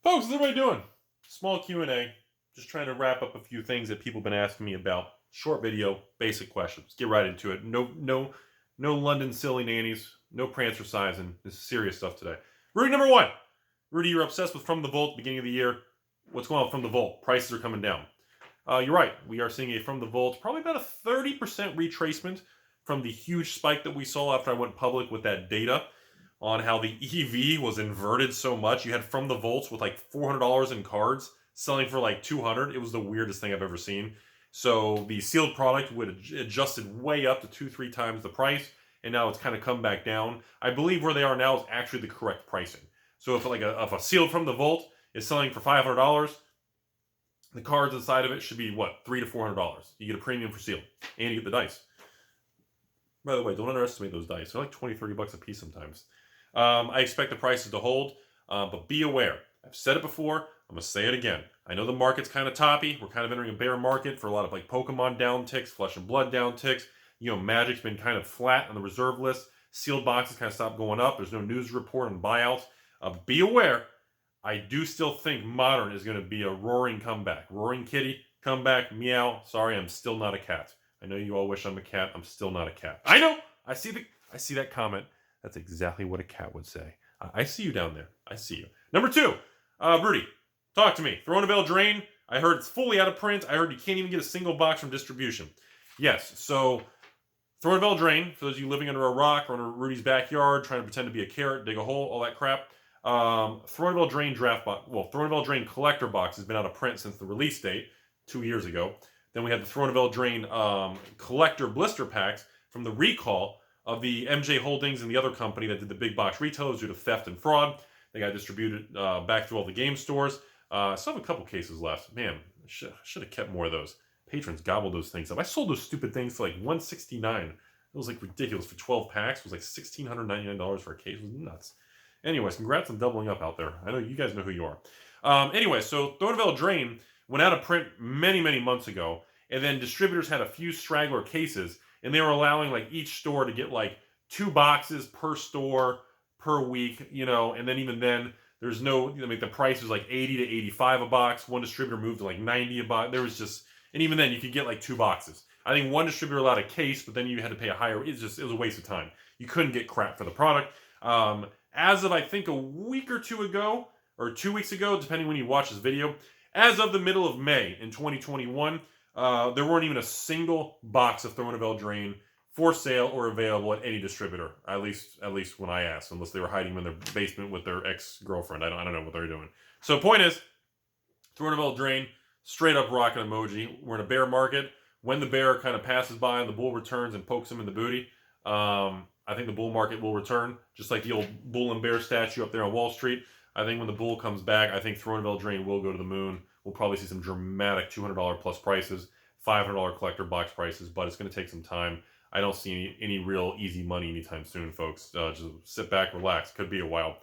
Folks, how's everybody doing? Small Q&A. Just trying to wrap up a few things that people have been asking me about. Short video, basic questions. Get right into it. No London silly nannies. No prancer sizing. This is serious stuff today. Rudy number one. Rudy, you're obsessed with From the Vault beginning of the year. What's going on with From the Vault? Prices are coming down. You're right. We are seeing a From the Vault, probably about a 30% retracement from the huge spike that we saw after I went public with that data on how the EV was inverted so much. You had From the Vaults with like $400 in cards selling for like $200. It was the weirdest thing I've ever seen. So the sealed product would adjusted way up to 2-3 times the price, and now it's kind of come back down. I believe where they are now is actually the correct pricing. So if if a sealed From the Vault is selling for $500, the cards inside of it should be what, $300 to $400. You get a premium for sealed, and you get the dice. By the way, don't underestimate those dice. They're like 20-30 bucks a piece sometimes. I expect the prices to hold, but be aware. I've said it before. I'm going to say it again. I know the market's kind of toppy. We're kind of entering a bear market for a lot of like Pokemon down ticks, Flesh and Blood down ticks. You know, Magic's been kind of flat on the reserve list. Sealed boxes kind of stopped going up. There's no news report on buyouts. Be aware. I do still think Modern is going to be a roaring comeback. Roaring Kitty, comeback, meow. Sorry, I'm still not a cat. I know you all wish I'm a cat. I'm still not a cat. I know. I see that comment. That's exactly what a cat would say. I see you down there. I see you. Number two, Rudy, talk to me. Throw in a Veil Drain. I heard it's fully out of print. I heard you can't even get a single box from distribution. Yes, so Throw in a Veil Drain, for those of you living under a rock or in Rudy's backyard, trying to pretend to be a carrot, dig a hole, all that crap. Throw in a Veil Drain draft box. Well, Throw in a Veil Drain collector box has been out of print since the release date, 2 years ago. Then we had the Throw in a Veil Drain collector blister packs from the recall of the MJ Holdings and the other company that did the big box retailers due to theft and fraud. They got distributed back through all the game stores. Still have a couple cases left. Man, I should have kept more of those. Patrons gobbled those things up. I sold those stupid things for like $169. It was like ridiculous for 12 packs. It was like $1,699 for a case. It was nuts. Anyways, congrats on doubling up out there. I know you guys know who you are. Anyway, so Throw in a Veil Drain went out of print many, many months ago. And then distributors had a few straggler cases. And they were allowing like each store to get like 2 boxes per store per week, you know, and then even then there's no, I mean, the price was like 80 to 85 a box. One distributor moved to like 90 a box. There was just, and even then you could get like 2 boxes. I think one distributor allowed a case, but then you had to pay a higher, it was a waste of time. You couldn't get crap for the product. As of I think a week or two ago, or 2 weeks ago, depending when you watch this video, as of the middle of May in 2021, there weren't even a single box of Throw in a Veil Drain for sale or available at any distributor. At least when I asked, unless they were hiding them in their basement with their ex-girlfriend. I don't know what they're doing. So point is, Throw in a Veil Drain, straight up rocket emoji. We're in a bear market. When the bear kind of passes by and the bull returns and pokes him in the booty, I think the bull market will return, just like the old bull and bear statue up there on Wall Street. I think when the bull comes back, I think Throw in a Veil Drain will go to the moon. We'll probably see some dramatic $200 plus prices, $500 collector box prices, but it's going to take some time. I don't see any real easy money anytime soon, folks. Just sit back, relax. Could be a while.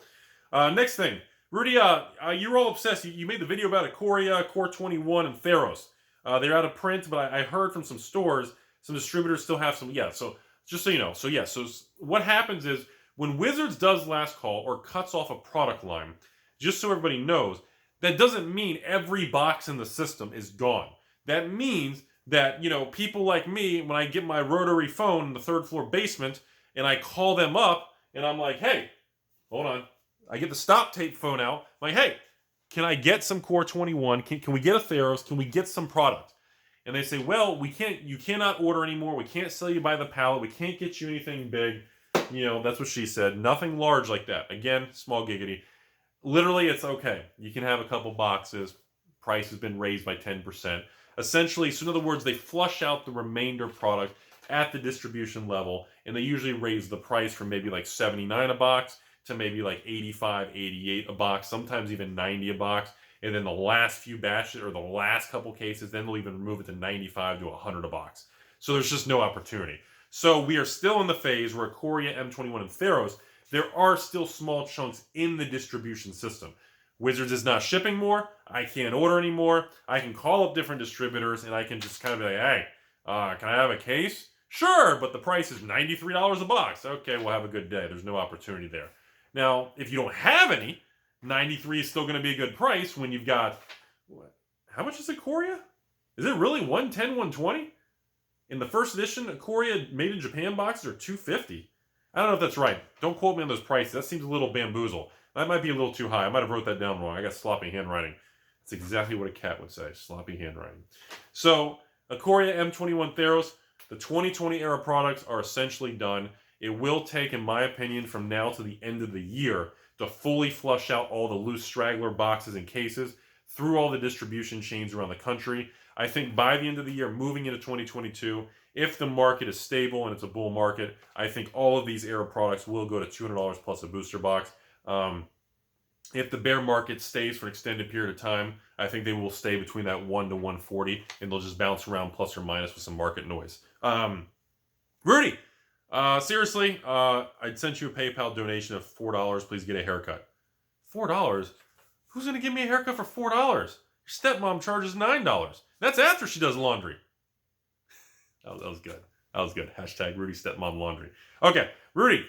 Next thing, Rudy, you're all obsessed. You made the video about Ikoria, Core 21, and Theros. They're out of print, but I heard from some stores, some distributors still have some. Yeah, so just so you know. So yeah, so what happens is when Wizards does last call or cuts off a product line, just so everybody knows, that doesn't mean every box in the system is gone. That means that, you know, people like me, when I get my rotary phone in the 3rd floor basement and I call them up and I'm like, hey, hold on. I get the stop tape phone out. I'm like, hey, can I get some Core 21? Can we get a Theros? Can we get some product? And they say, well, we can't. You cannot order anymore. We can't sell you by the pallet. We can't get you anything big. You know, that's what she said. Nothing large like that. Again, small giggity. Literally, it's okay. You can have a couple boxes. Price has been raised by 10%. Essentially, so in other words, they flush out the remainder product at the distribution level, and they usually raise the price from maybe like $79 a box to maybe like $85, $88 a box, sometimes even $90 a box. And then the last few batches, or the last couple cases, then they'll even move it to $95 to $100 a box. So there's just no opportunity. So we are still in the phase where Ikoria, M21, and Theros, there are still small chunks in the distribution system. Wizards is not shipping more. I can't order anymore. I can call up different distributors and I can just kind of be like, hey, can I have a case? Sure, but the price is $93 a box. Okay, we'll have a good day. There's no opportunity there. Now, if you don't have any, 93 is still going to be a good price when you've got, what, how much is a Korea? Is it really 110, 120? In the first edition, a Korea made in Japan boxes are 250. I don't know if that's right. Don't quote me on those prices. That seems a little bamboozle. That might be a little too high. I might have wrote that down wrong. I got sloppy handwriting. That's exactly what a cat would say. Sloppy handwriting. So, a Korea M21 Theros, the 2020 era products are essentially done. It will take, in my opinion, from now to the end of the year to fully flush out all the loose straggler boxes and cases through all the distribution chains around the country. I think by the end of the year, moving into 2022, if the market is stable and it's a bull market, I think all of these era products will go to $200 plus a booster box. If the bear market stays for an extended period of time, I think they will stay between that 1 to 140, and they'll just bounce around plus or minus with some market noise. Rudy, seriously, I'd sent you a PayPal donation of $4. Please get a haircut. $4? Who's going to give me a haircut for $4? Your stepmom charges $9. That's after she does laundry. That was good. That was good. Hashtag Rudy stepmom laundry. Okay, Rudy,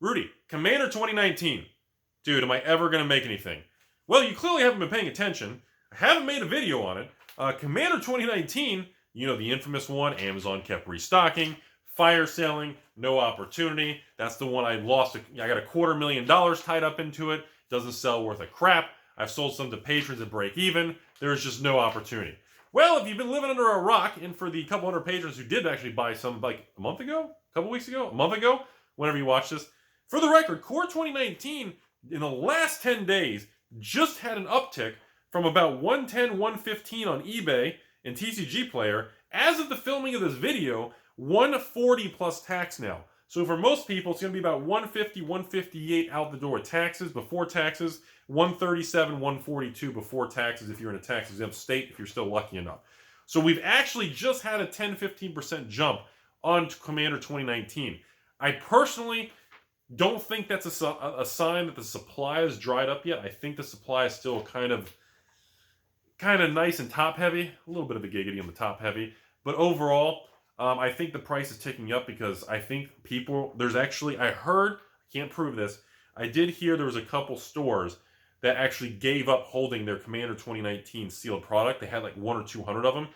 Rudy, Commander 2019. Dude, am I ever going to make anything? Well, you clearly haven't been paying attention. I haven't made a video on it. Commander 2019, you know, the infamous one, Amazon kept restocking, fire selling, no opportunity. That's the one I lost. I got $250,000 tied up into it. Doesn't sell worth a crap. I've sold some to patrons at break even. There's just no opportunity. Well, if you've been living under a rock, and for the couple hundred patrons who did actually buy some like a month ago, a couple weeks ago, a month ago, whenever you watch this, for the record, Core 2019 in the last 10 days just had an uptick from about 110, 115 on eBay and TCG Player. As of the filming of this video, 140 plus tax now. So for most people, it's going to be about 150, 158 out the door with taxes, before taxes, 137, 142 before taxes if you're in a tax-exempt state, if you're still lucky enough. So we've actually just had a 10-15% jump on Commander 2019. I personally don't think that's a sign that the supply is dried up yet. I think the supply is still kind of nice and top-heavy. A little bit of a giggity on the top-heavy. But overall, I think the price is ticking up because I think people... I heard, I can't prove this, I did hear there was a couple stores that actually gave up holding their Commander 2019 sealed product. They had like 100 or 200 of them.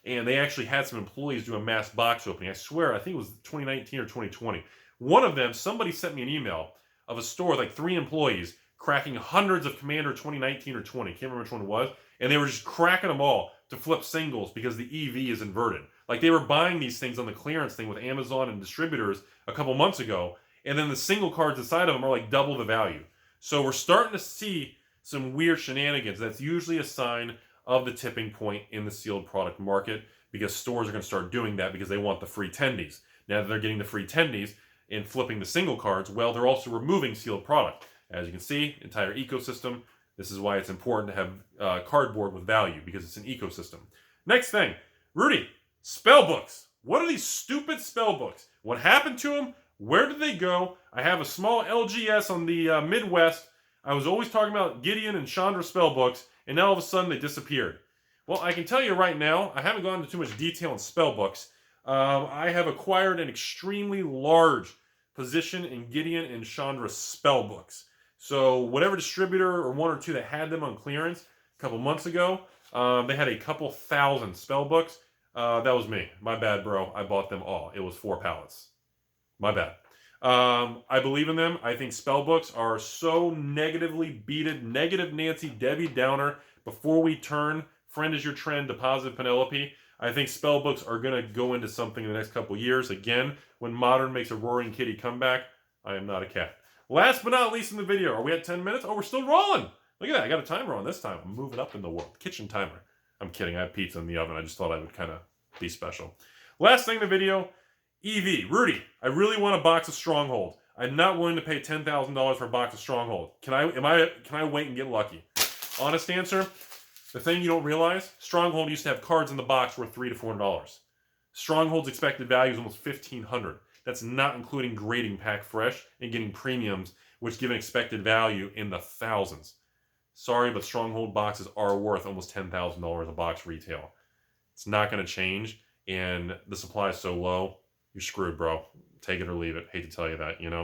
And they actually had some employees do a mass box opening. I swear, I think it was 2019 or 2020. One of them, somebody sent me an email of a store, like 3 employees, cracking hundreds of Commander 2019 or 20. Can't remember which one it was. And they were just cracking them all to flip singles because the EV is inverted. Like they were buying these things on the clearance thing with Amazon and distributors a couple months ago. And then the single cards inside of them are like double the value. So we're starting to see some weird shenanigans. That's usually a sign of the tipping point in the sealed product market because stores are going to start doing that because they want the free tendies. Now that they're getting the free tendies and flipping the single cards, well, they're also removing sealed product. As you can see, entire ecosystem. This is why it's important to have cardboard with value because it's an ecosystem. Next thing, Rudy, spell books. What are these stupid spell books? What happened to them? Where did they go? I have a small LGS on the Midwest. I was always talking about Gideon and Chandra spell books, and now all of a sudden they disappeared. Well, I can tell you right now, I haven't gone into too much detail on spell books. I have acquired an extremely large position in Gideon and Chandra spell books. So whatever distributor or 1 or 2 that had them on clearance a couple months ago, they had a couple thousand spell books. That was me. My bad, bro. I bought them all. It was 4 pallets. My bad. I believe in them. I think spell books are so negatively beaten. Negative Nancy, Debbie Downer. Before we turn, friend is your trend, deposit Penelope. I think spell books are going to go into something in the next couple years. Again, when modern makes a roaring kitty comeback, I am not a cat. Last but not least in the video, are we at 10 minutes? Oh, we're still rolling. Look at that. I got a timer on this time. I'm moving up in the world. Kitchen timer. I'm kidding. I have pizza in the oven. I just thought I would kind of be special. Last thing in the video, EV. Rudy, I really want a box of Stronghold. I'm not willing to pay $10,000 for a box of Stronghold. Can I wait and get lucky? Honest answer, the thing you don't realize, Stronghold used to have cards in the box worth $300 to $400. Stronghold's expected value is almost $1,500. That's not including grading pack fresh and getting premiums, which give an expected value in the thousands. Sorry, but Stronghold boxes are worth almost $10,000 a box retail. It's not going to change, and the supply is so low, you're screwed, bro. Take it or leave it. Hate to tell you that, you know.